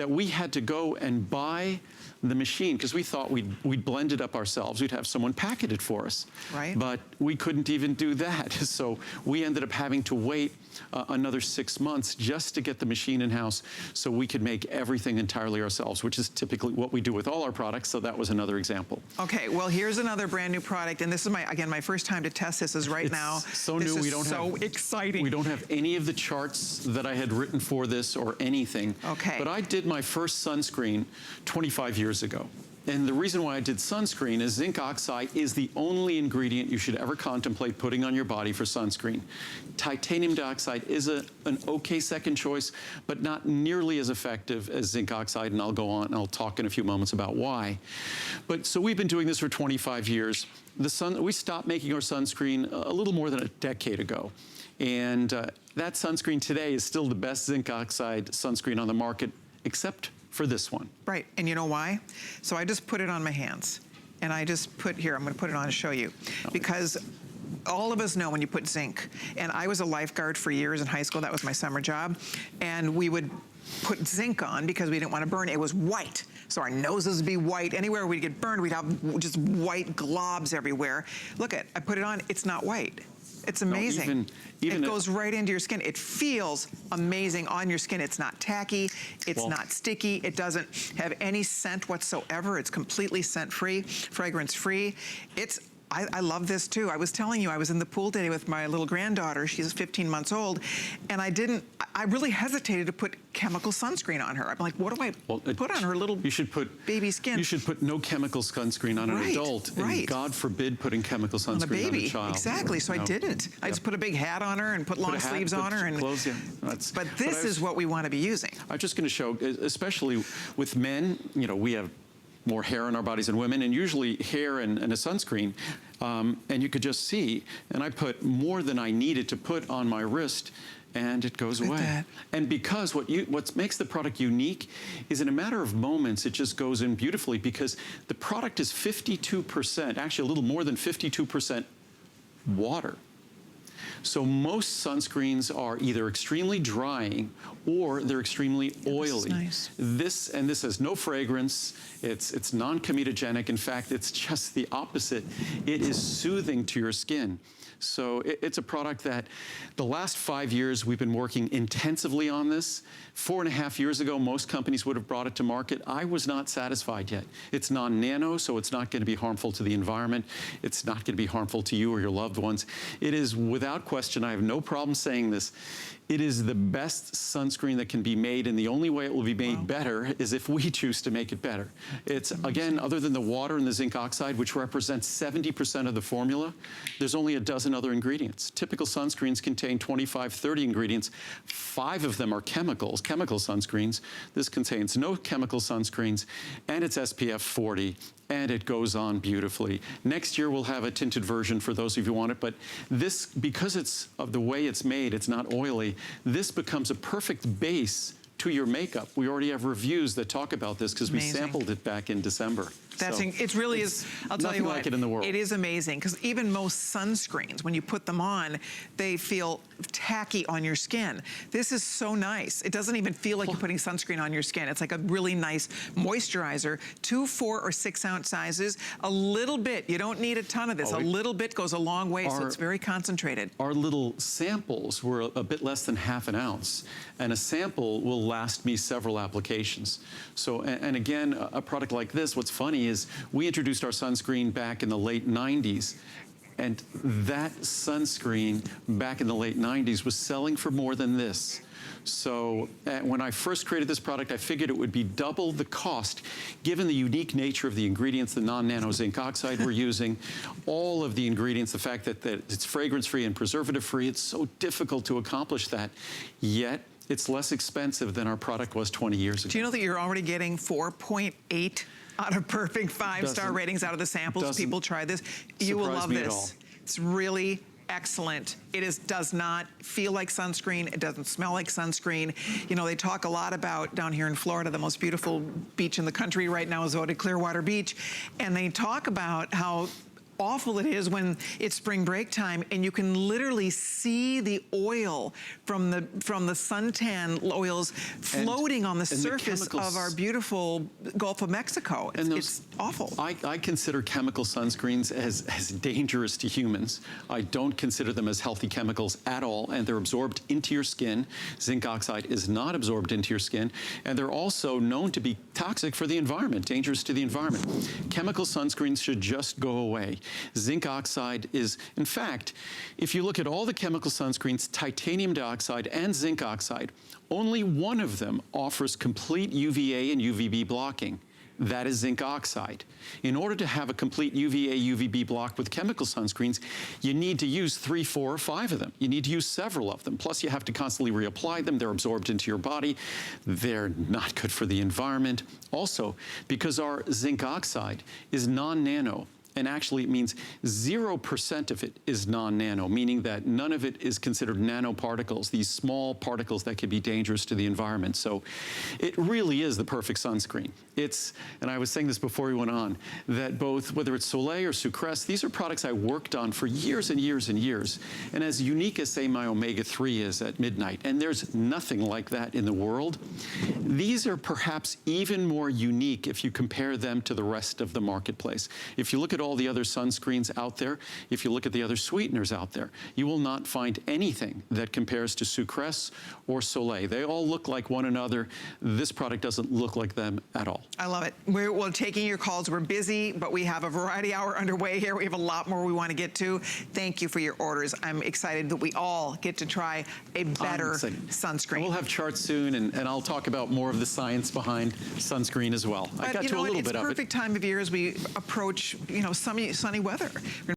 that we had to go and buy the machine because we thought we'd blend it up ourselves. We'd have someone packet it for us. Right. But we couldn't even do that. So we ended up having to wait another 6 months just to get the machine in-house so we could make everything entirely ourselves, which is typically what we do with all our products. So that was another example. Okay, well, here's another brand new product. And this is again, my first time to test this is right now. So new, we don't so exciting. We don't have any of the charts that I had written for this or anything. Okay. But I did my first sunscreen 25 years ago. And the reason why I did sunscreen is zinc oxide is the only ingredient you should ever contemplate putting on your body for sunscreen. Titanium dioxide is an okay second choice, but not nearly as effective as zinc oxide, and I'll go on and I'll talk in a few moments about why. But so we've been doing this for 25 years. We stopped making our sunscreen a little more than a decade ago. And that sunscreen today is still the best zinc oxide sunscreen on the market, except for this one. Right, and you know why? So I just put it on my hands. And I just put here, I'm gonna put it on to show you. Because all of us know when you put zinc, and I was a lifeguard for years in high school, that was my summer job, and we would put zinc on because we didn't want to burn. It was white. So our noses would be white. Anywhere we'd get burned, we'd have just white globs everywhere. Look at, I put it on, it's not white. It's amazing. No, even it goes right into your skin. It feels amazing on your skin. It's not tacky, it's not sticky, it doesn't have any scent whatsoever. It's completely scent-free, fragrance-free. I love this too. I was telling you, I was in the pool today with my little granddaughter. She's 15 months old. And I really hesitated to put chemical sunscreen on her. I'm like, what do I put on her little baby skin? You should put no chemical sunscreen on an adult. And God forbid putting chemical sunscreen on a child. Exactly, so I didn't. I just put a big hat on her and put long sleeves on her. And clothes, but this is what we want to be using. I'm just going to show, especially with men, you know, we have more hair on our bodies than women, and usually hair and a sunscreen, and you could just see, and I put more than I needed to put on my wrist, and it goes away. And because what makes the product unique is in a matter of moments, it just goes in beautifully because the product is 52%, actually a little more than 52% water. So most sunscreens are either extremely drying or they're extremely oily. Nice. This has no fragrance. It's non-comedogenic. In fact, it's just the opposite. It is soothing to your skin. So it's a product that the last 5 years we've been working intensively on this. 4.5 years ago, most companies would have brought it to market. I was not satisfied yet. It's non-nano, so it's not going to be harmful to the environment. It's not going to be harmful to you or your loved ones. It is, without question, I have no problem saying this, it is the best sunscreen that can be made, and the only way it will be made better is if we choose to make it better. It's, again, other than the water and the zinc oxide, which represents 70% of the formula, there's only a dozen other ingredients. Typical sunscreens contain 25, 30 ingredients. 5 of them are chemical sunscreens. This contains no chemical sunscreens, and it's SPF 40. And it goes on beautifully. Next year, we'll have a tinted version for those of you who want it, but this, because it's of the way it's made, it's not oily, this becomes a perfect base to your makeup. We already have reviews that talk about this because we sampled it back in December. It really is, I'll tell you what, like it in the world. It is amazing because even most sunscreens, when you put them on, they feel tacky on your skin. This is so nice. It doesn't even feel like you're putting sunscreen on your skin. It's like a really nice moisturizer. 2, 4, or 6 ounce sizes. A little bit, you don't need a ton of this. A little bit goes a long way, so it's very concentrated. Our little samples were a bit less than ½ an ounce, and a sample will last me several applications. So, and again, a product like this, what's funny is we introduced our sunscreen back in the late 90s, and that sunscreen back in the late 90s was selling for more than this. So when I first created this product, I figured it would be double the cost, given the unique nature of the ingredients, the non-nano zinc oxide we're using, all of the ingredients, the fact that it's fragrance-free and preservative-free. It's so difficult to accomplish that, yet it's less expensive than our product was 20 years ago. Do you know that you're already getting 4.8 out of perfect 5-star ratings out of the samples? People try this. You will love this. It's really excellent. It does not feel like sunscreen. It doesn't smell like sunscreen. You know, they talk a lot about down here in Florida, the most beautiful beach in the country right now is voted Clearwater Beach. And they talk about how awful it is when it's spring break time and you can literally see the oil from the suntan oils floating on the surface of our beautiful Gulf of Mexico. It's awful. I consider chemical sunscreens as dangerous to humans. I don't consider them as healthy chemicals at all, and they're absorbed into your skin. Zinc oxide is not absorbed into your skin, and they're also known to be toxic for the environment, dangerous to the environment. Chemical sunscreens should just go away. Zinc oxide is, in fact, if you look at all the chemical sunscreens, titanium dioxide and zinc oxide, only one of them offers complete UVA and UVB blocking. That is zinc oxide. In order to have a complete UVA, UVB block with chemical sunscreens, you need to use 3, 4, or 5 of them. You need to use several of them. Plus, you have to constantly reapply them. They're absorbed into your body. They're not good for the environment. Also, because our zinc oxide is non-nano, and actually it means 0% of it is non-nano, meaning that none of it is considered nanoparticles, these small particles that can be dangerous to the environment. So it really is the perfect sunscreen. And I was saying this before we went on, that both, whether it's Soleil or Sucrese, these are products I worked on for years and years and years. And as unique as, say, my omega-3 is at midnight, and there's nothing like that in the world, these are perhaps even more unique if you compare them to the rest of the marketplace. If you look at all the other sunscreens out there, if you look at the other sweeteners out there, you will not find anything that compares to Sucrese or Soleil. They all look like one another. This product doesn't look like them at all. I love it. We're taking your calls. We're busy, but we have a variety hour underway here. We have a lot more we want to get to. Thank you for your orders. I'm excited that we all get to try a better sunscreen. We'll have charts soon, and I'll talk about more of the science behind sunscreen as well. I got to a little bit of it. It's perfect time of year as we approach, sunny weather.